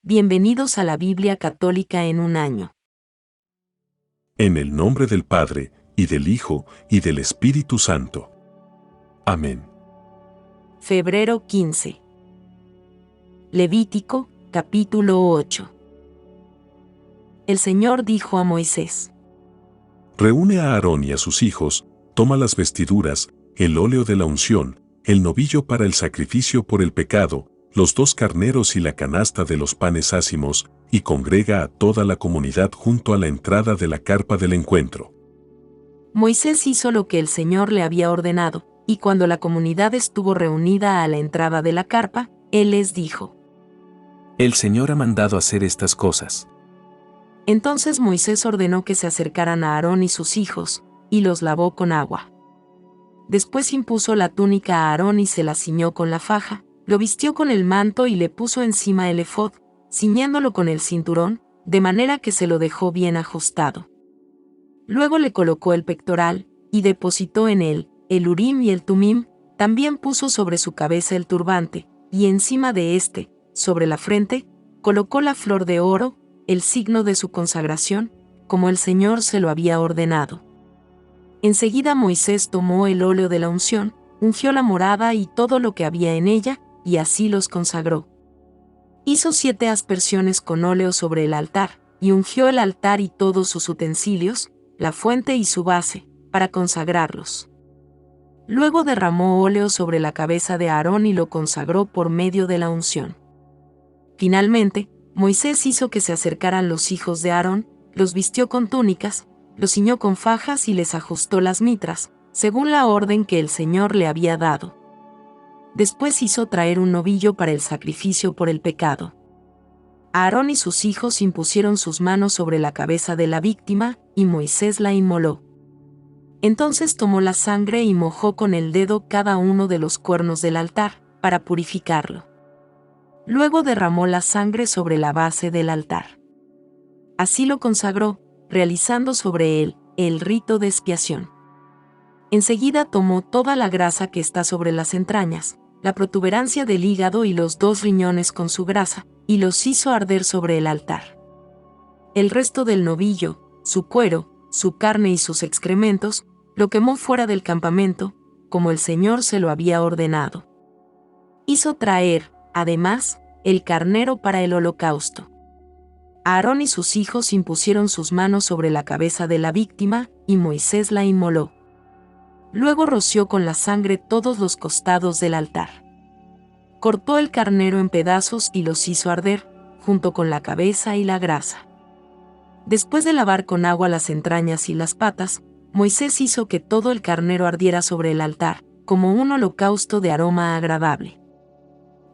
Bienvenidos a la Biblia Católica en un año. En el nombre del Padre, y del Hijo, y del Espíritu Santo. Amén. Febrero 15. Levítico, capítulo 8. El Señor dijo a Moisés: Reúne a Aarón y a sus hijos, toma las vestiduras, el óleo de la unción, el novillo para el sacrificio por el pecado, los 2 carneros y la canasta de los panes ácimos, y congrega a toda la comunidad junto a la entrada de la carpa del encuentro. Moisés hizo lo que el Señor le había ordenado, y cuando la comunidad estuvo reunida a la entrada de la carpa, él les dijo: El Señor ha mandado hacer estas cosas. Entonces Moisés ordenó que se acercaran a Aarón y sus hijos, y los lavó con agua. Después impuso la túnica a Aarón y se la ciñó con la faja, lo vistió con el manto y le puso encima el efod, ciñéndolo con el cinturón, de manera que se lo dejó bien ajustado. Luego le colocó el pectoral, y depositó en él el Urim y el Tumim, también puso sobre su cabeza el turbante, y encima de éste, sobre la frente, colocó la flor de oro, el signo de su consagración, como el Señor se lo había ordenado. Enseguida Moisés tomó el óleo de la unción, ungió la morada y todo lo que había en ella, y así los consagró. Hizo 7 aspersiones con óleo sobre el altar, y ungió el altar y todos sus utensilios, la fuente y su base, para consagrarlos. Luego derramó óleo sobre la cabeza de Aarón y lo consagró por medio de la unción. Finalmente, Moisés hizo que se acercaran los hijos de Aarón, los vistió con túnicas, los ciñó con fajas y les ajustó las mitras, según la orden que el Señor le había dado. Después hizo traer un novillo para el sacrificio por el pecado. Aarón y sus hijos impusieron sus manos sobre la cabeza de la víctima, y Moisés la inmoló. Entonces tomó la sangre y mojó con el dedo cada uno de los cuernos del altar, para purificarlo. Luego derramó la sangre sobre la base del altar. Así lo consagró, realizando sobre él el rito de expiación. Enseguida tomó toda la grasa que está sobre las entrañas, la protuberancia del hígado y los 2 riñones con su grasa, y los hizo arder sobre el altar. El resto del novillo, su cuero, su carne y sus excrementos, lo quemó fuera del campamento, como el Señor se lo había ordenado. Hizo traer, además, el carnero para el holocausto. Aarón y sus hijos impusieron sus manos sobre la cabeza de la víctima, y Moisés la inmoló. Luego roció con la sangre todos los costados del altar. Cortó el carnero en pedazos y los hizo arder, junto con la cabeza y la grasa. Después de lavar con agua las entrañas y las patas, Moisés hizo que todo el carnero ardiera sobre el altar, como un holocausto de aroma agradable.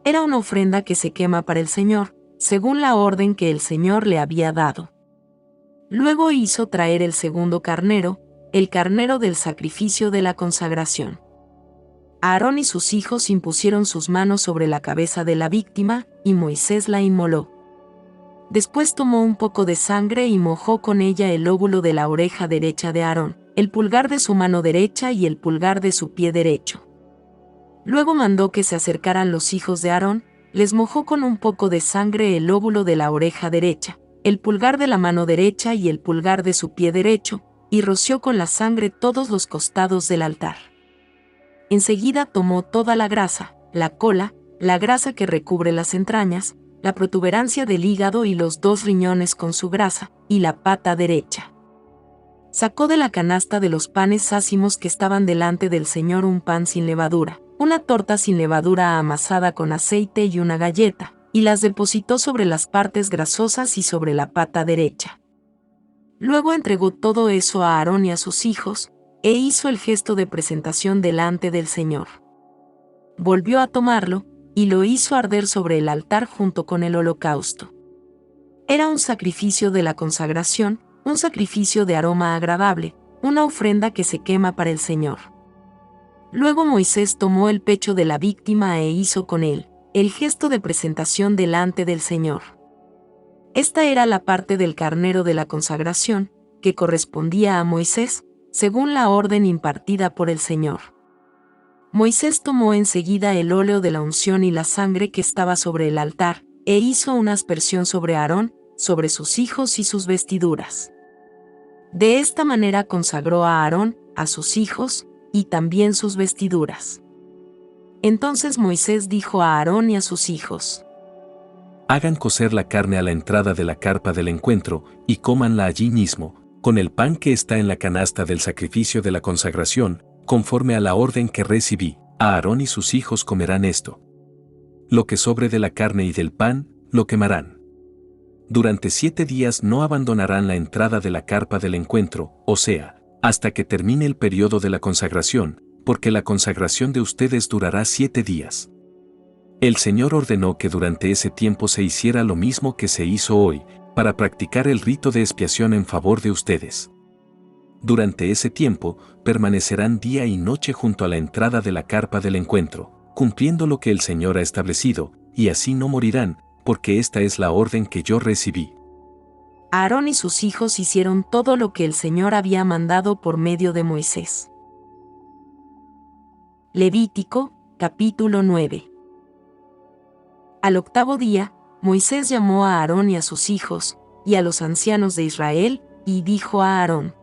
Era una ofrenda que se quema para el Señor, según la orden que el Señor le había dado. Luego hizo traer el segundo carnero, el carnero del sacrificio de la consagración. Aarón y sus hijos impusieron sus manos sobre la cabeza de la víctima, y Moisés la inmoló. Después tomó un poco de sangre y mojó con ella el lóbulo de la oreja derecha de Aarón, el pulgar de su mano derecha y el pulgar de su pie derecho. Luego mandó que se acercaran los hijos de Aarón, les mojó con un poco de sangre el lóbulo de la oreja derecha, el pulgar de la mano derecha y el pulgar de su pie derecho, y roció con la sangre todos los costados del altar. Enseguida tomó toda la grasa, la cola, la grasa que recubre las entrañas, la protuberancia del hígado y los 2 riñones con su grasa, y la pata derecha. Sacó de la canasta de los panes ácimos que estaban delante del Señor un pan sin levadura, una torta sin levadura amasada con aceite y una galleta, y las depositó sobre las partes grasosas y sobre la pata derecha. Luego entregó todo eso a Aarón y a sus hijos, e hizo el gesto de presentación delante del Señor. Volvió a tomarlo, y lo hizo arder sobre el altar junto con el holocausto. Era un sacrificio de la consagración, un sacrificio de aroma agradable, una ofrenda que se quema para el Señor. Luego Moisés tomó el pecho de la víctima e hizo con él el gesto de presentación delante del Señor. Esta era la parte del carnero de la consagración, que correspondía a Moisés, según la orden impartida por el Señor. Moisés tomó enseguida el óleo de la unción y la sangre que estaba sobre el altar, e hizo una aspersión sobre Aarón, sobre sus hijos y sus vestiduras. De esta manera consagró a Aarón, a sus hijos, y también sus vestiduras. Entonces Moisés dijo a Aarón y a sus hijos: Hagan cocer la carne a la entrada de la carpa del encuentro, y cómanla allí mismo, con el pan que está en la canasta del sacrificio de la consagración, conforme a la orden que recibí. Aarón y sus hijos comerán esto. Lo que sobre de la carne y del pan, lo quemarán. Durante 7 días no abandonarán la entrada de la carpa del encuentro, o sea, hasta que termine el periodo de la consagración, porque la consagración de ustedes durará 7 días. El Señor ordenó que durante ese tiempo se hiciera lo mismo que se hizo hoy, para practicar el rito de expiación en favor de ustedes. Durante ese tiempo, permanecerán día y noche junto a la entrada de la carpa del encuentro, cumpliendo lo que el Señor ha establecido, y así no morirán, porque esta es la orden que yo recibí. Aarón y sus hijos hicieron todo lo que el Señor había mandado por medio de Moisés. Levítico, capítulo 9. Al 8º día, Moisés llamó a Aarón y a sus hijos, y a los ancianos de Israel, y dijo a Aarón: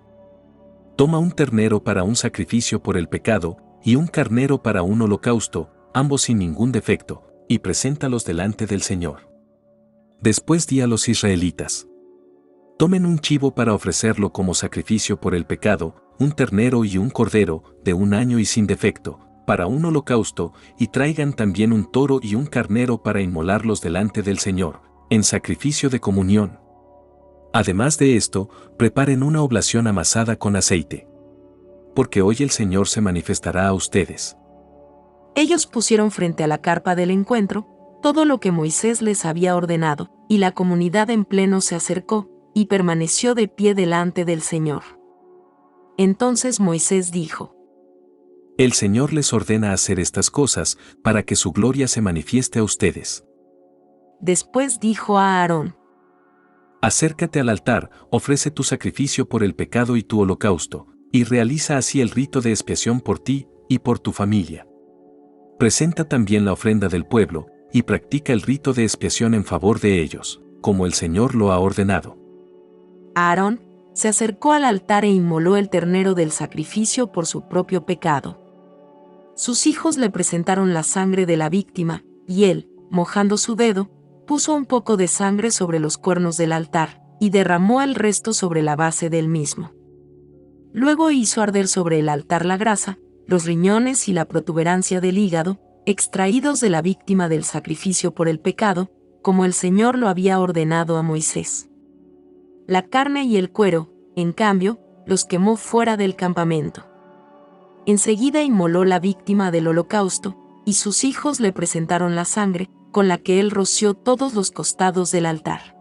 Toma un ternero para un sacrificio por el pecado, y un carnero para un holocausto, ambos sin ningún defecto, y preséntalos delante del Señor. Después di a los israelitas: Tomen un chivo para ofrecerlo como sacrificio por el pecado, un ternero y un cordero, de 1 año y sin defecto, para un holocausto, y traigan también un toro y un carnero para inmolarlos delante del Señor, en sacrificio de comunión. Además de esto, preparen una oblación amasada con aceite. Porque hoy el Señor se manifestará a ustedes. Ellos pusieron frente a la carpa del encuentro todo lo que Moisés les había ordenado, y la comunidad en pleno se acercó, y permaneció de pie delante del Señor. Entonces Moisés dijo: El Señor les ordena hacer estas cosas, para que su gloria se manifieste a ustedes. Después dijo a Aarón: Acércate al altar, ofrece tu sacrificio por el pecado y tu holocausto, y realiza así el rito de expiación por ti y por tu familia. Presenta también la ofrenda del pueblo, y practica el rito de expiación en favor de ellos, como el Señor lo ha ordenado. Aarón se acercó al altar e inmoló el ternero del sacrificio por su propio pecado. Sus hijos le presentaron la sangre de la víctima, y él, mojando su dedo, puso un poco de sangre sobre los cuernos del altar, y derramó el resto sobre la base del mismo. Luego hizo arder sobre el altar la grasa, los riñones y la protuberancia del hígado, extraídos de la víctima del sacrificio por el pecado, como el Señor lo había ordenado a Moisés. La carne y el cuero, en cambio, los quemó fuera del campamento. Enseguida inmoló la víctima del holocausto, y sus hijos le presentaron la sangre, con la que él roció todos los costados del altar.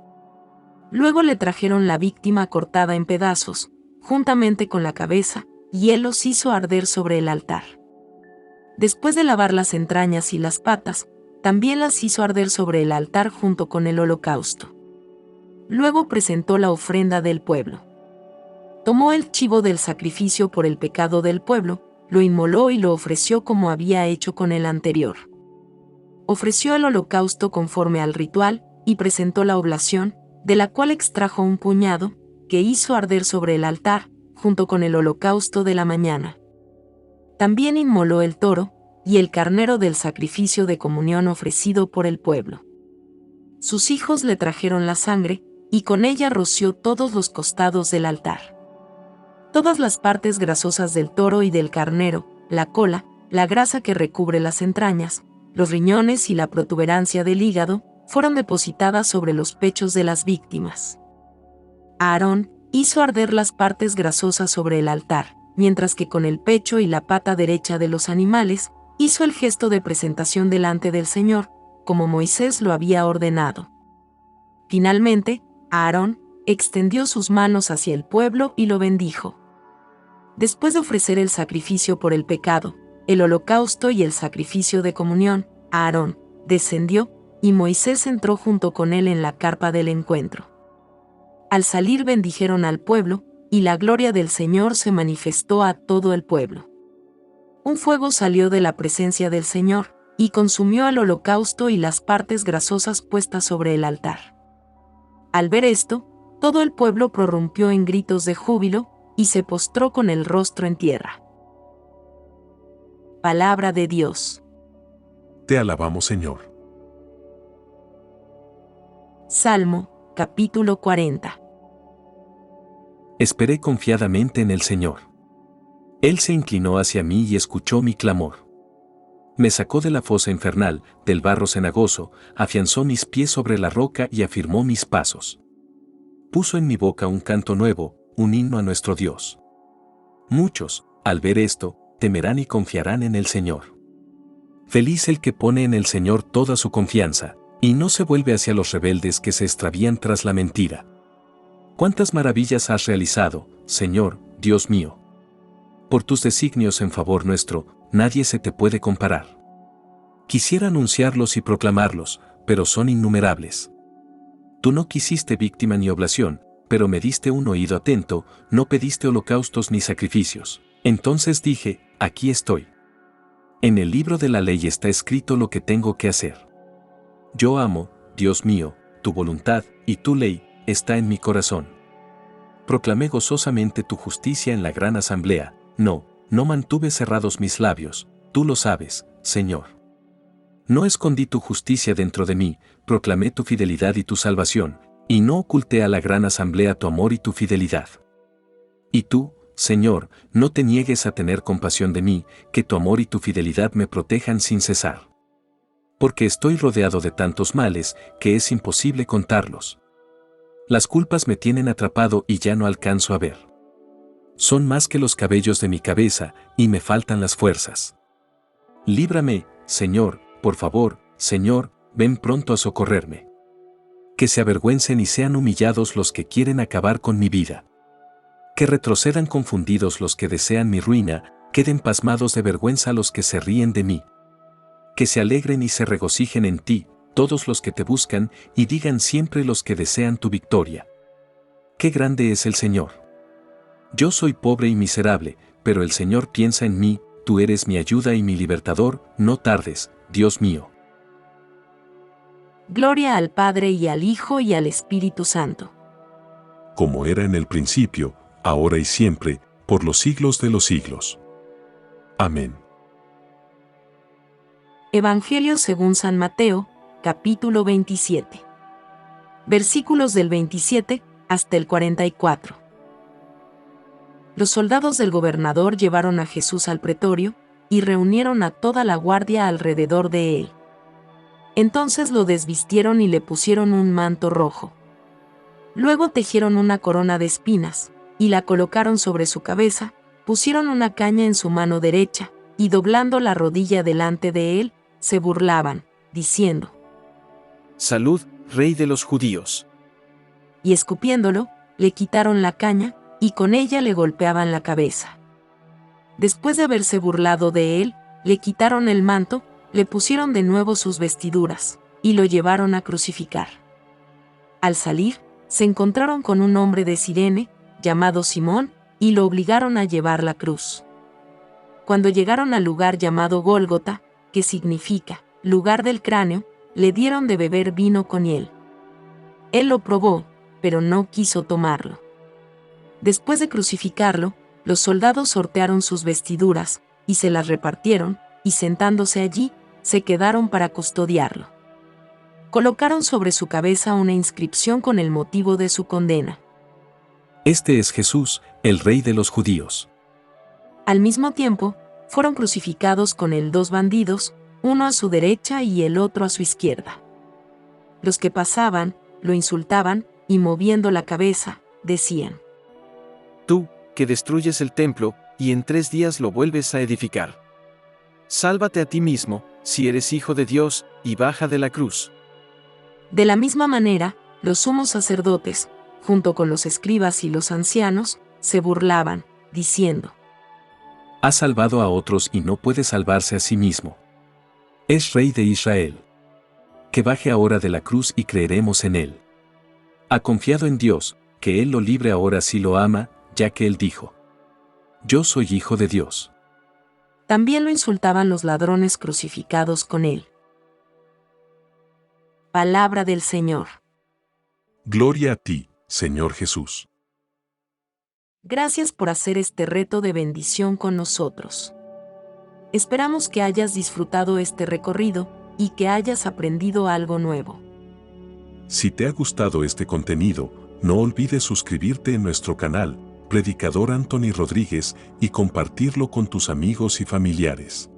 Luego le trajeron la víctima cortada en pedazos, juntamente con la cabeza, y él los hizo arder sobre el altar. Después de lavar las entrañas y las patas, también las hizo arder sobre el altar junto con el holocausto. Luego presentó la ofrenda del pueblo. Tomó el chivo del sacrificio por el pecado del pueblo, lo inmoló y lo ofreció como había hecho con el anterior. Ofreció el holocausto conforme al ritual, y presentó la oblación, de la cual extrajo un puñado, que hizo arder sobre el altar, junto con el holocausto de la mañana. También inmoló el toro, y el carnero del sacrificio de comunión ofrecido por el pueblo. Sus hijos le trajeron la sangre, y con ella roció todos los costados del altar. Todas las partes grasosas del toro y del carnero, la cola, la grasa que recubre las entrañas, los riñones y la protuberancia del hígado, fueron depositadas sobre los pechos de las víctimas. Aarón hizo arder las partes grasosas sobre el altar, mientras que con el pecho y la pata derecha de los animales, hizo el gesto de presentación delante del Señor, como Moisés lo había ordenado. Finalmente, Aarón extendió sus manos hacia el pueblo y lo bendijo. Después de ofrecer el sacrificio por el pecado, el holocausto y el sacrificio de comunión, Aarón descendió, y Moisés entró junto con él en la carpa del encuentro. Al salir bendijeron al pueblo, y la gloria del Señor se manifestó a todo el pueblo. Un fuego salió de la presencia del Señor, y consumió el holocausto y las partes grasosas puestas sobre el altar. Al ver esto, todo el pueblo prorrumpió en gritos de júbilo, y se postró con el rostro en tierra. Palabra de Dios. Te alabamos, Señor. Salmo, capítulo 40. Esperé confiadamente en el Señor. Él se inclinó hacia mí y escuchó mi clamor. Me sacó de la fosa infernal, del barro cenagoso, afianzó mis pies sobre la roca y afirmó mis pasos. Puso en mi boca un canto nuevo, un himno a nuestro Dios. Muchos, al ver esto, temerán y confiarán en el Señor. Feliz el que pone en el Señor toda su confianza, y no se vuelve hacia los rebeldes que se extravían tras la mentira. ¿Cuántas maravillas has realizado, Señor, Dios mío? Por tus designios en favor nuestro, nadie se te puede comparar. Quisiera anunciarlos y proclamarlos, pero son innumerables. Tú no quisiste víctima ni oblación, pero me diste un oído atento, no pediste holocaustos ni sacrificios. Entonces dije, aquí estoy. En el libro de la ley está escrito lo que tengo que hacer. Yo amo, Dios mío, tu voluntad, y tu ley está en mi corazón. Proclamé gozosamente tu justicia en la gran asamblea, no mantuve cerrados mis labios, tú lo sabes, Señor. No escondí tu justicia dentro de mí, proclamé tu fidelidad y tu salvación, y no oculté a la gran asamblea tu amor y tu fidelidad. Y tú, Señor, no te niegues a tener compasión de mí, que tu amor y tu fidelidad me protejan sin cesar. Porque estoy rodeado de tantos males, que es imposible contarlos. Las culpas me tienen atrapado y ya no alcanzo a ver. Son más que los cabellos de mi cabeza, y me faltan las fuerzas. Líbrame, Señor, por favor, Señor, ven pronto a socorrerme. Que se avergüencen y sean humillados los que quieren acabar con mi vida. Que retrocedan confundidos los que desean mi ruina, queden pasmados de vergüenza los que se ríen de mí. Que se alegren y se regocijen en ti, todos los que te buscan, y digan siempre los que desean tu victoria. ¡Qué grande es el Señor! Yo soy pobre y miserable, pero el Señor piensa en mí, tú eres mi ayuda y mi libertador, no tardes, Dios mío. Gloria al Padre y al Hijo y al Espíritu Santo. Como era en el principio, ahora y siempre, por los siglos de los siglos. Amén. Evangelio según San Mateo, capítulo 27. Versículos del 27 hasta el 44. Los soldados del gobernador llevaron a Jesús al pretorio, y reunieron a toda la guardia alrededor de él. Entonces lo desvistieron y le pusieron un manto rojo. Luego tejieron una corona de espinas, y la colocaron sobre su cabeza, pusieron una caña en su mano derecha, y doblando la rodilla delante de él, se burlaban, diciendo: Salud, Rey de los judíos. Y escupiéndolo, le quitaron la caña, y con ella le golpeaban la cabeza. Después de haberse burlado de él, le quitaron el manto, le pusieron de nuevo sus vestiduras, y lo llevaron a crucificar. Al salir, se encontraron con un hombre de Cirene, llamado Simón, y lo obligaron a llevar la cruz. Cuando llegaron al lugar llamado Gólgota, que significa lugar del cráneo, le dieron de beber vino con hiel. Él lo probó, pero no quiso tomarlo. Después de crucificarlo, los soldados sortearon sus vestiduras, y se las repartieron, y sentándose allí, se quedaron para custodiarlo. Colocaron sobre su cabeza una inscripción con el motivo de su condena. Este es Jesús, el Rey de los judíos. Al mismo tiempo, fueron crucificados con él dos bandidos, uno a su derecha y el otro a su izquierda. Los que pasaban, lo insultaban, y moviendo la cabeza, decían: Tú, que destruyes el templo, y en 3 días lo vuelves a edificar. Sálvate a ti mismo, si eres hijo de Dios, y baja de la cruz. De la misma manera, los sumos sacerdotes, junto con los escribas y los ancianos, se burlaban, diciendo: Ha salvado a otros y no puede salvarse a sí mismo. Es Rey de Israel. Que baje ahora de la cruz y creeremos en él. Ha confiado en Dios, que él lo libre ahora si lo ama, ya que él dijo: Yo soy hijo de Dios. También lo insultaban los ladrones crucificados con él. Palabra del Señor. Gloria a ti, Señor Jesús. Gracias por hacer este reto de bendición con nosotros. Esperamos que hayas disfrutado este recorrido y que hayas aprendido algo nuevo. Si te ha gustado este contenido, no olvides suscribirte en nuestro canal, Predicador Anthony Rodríguez, y compartirlo con tus amigos y familiares.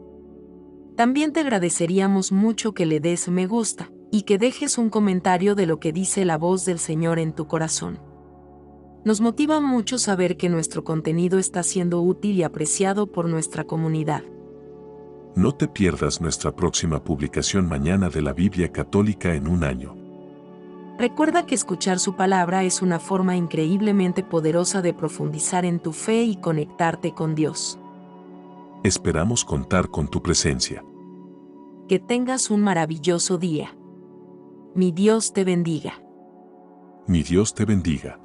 También te agradeceríamos mucho que le des me gusta y que dejes un comentario de lo que dice la voz del Señor en tu corazón. Nos motiva mucho saber que nuestro contenido está siendo útil y apreciado por nuestra comunidad. No te pierdas nuestra próxima publicación mañana de la Biblia Católica en un año. Recuerda que escuchar su palabra es una forma increíblemente poderosa de profundizar en tu fe y conectarte con Dios. Esperamos contar con tu presencia. Que tengas un maravilloso día. Mi Dios te bendiga. Mi Dios te bendiga.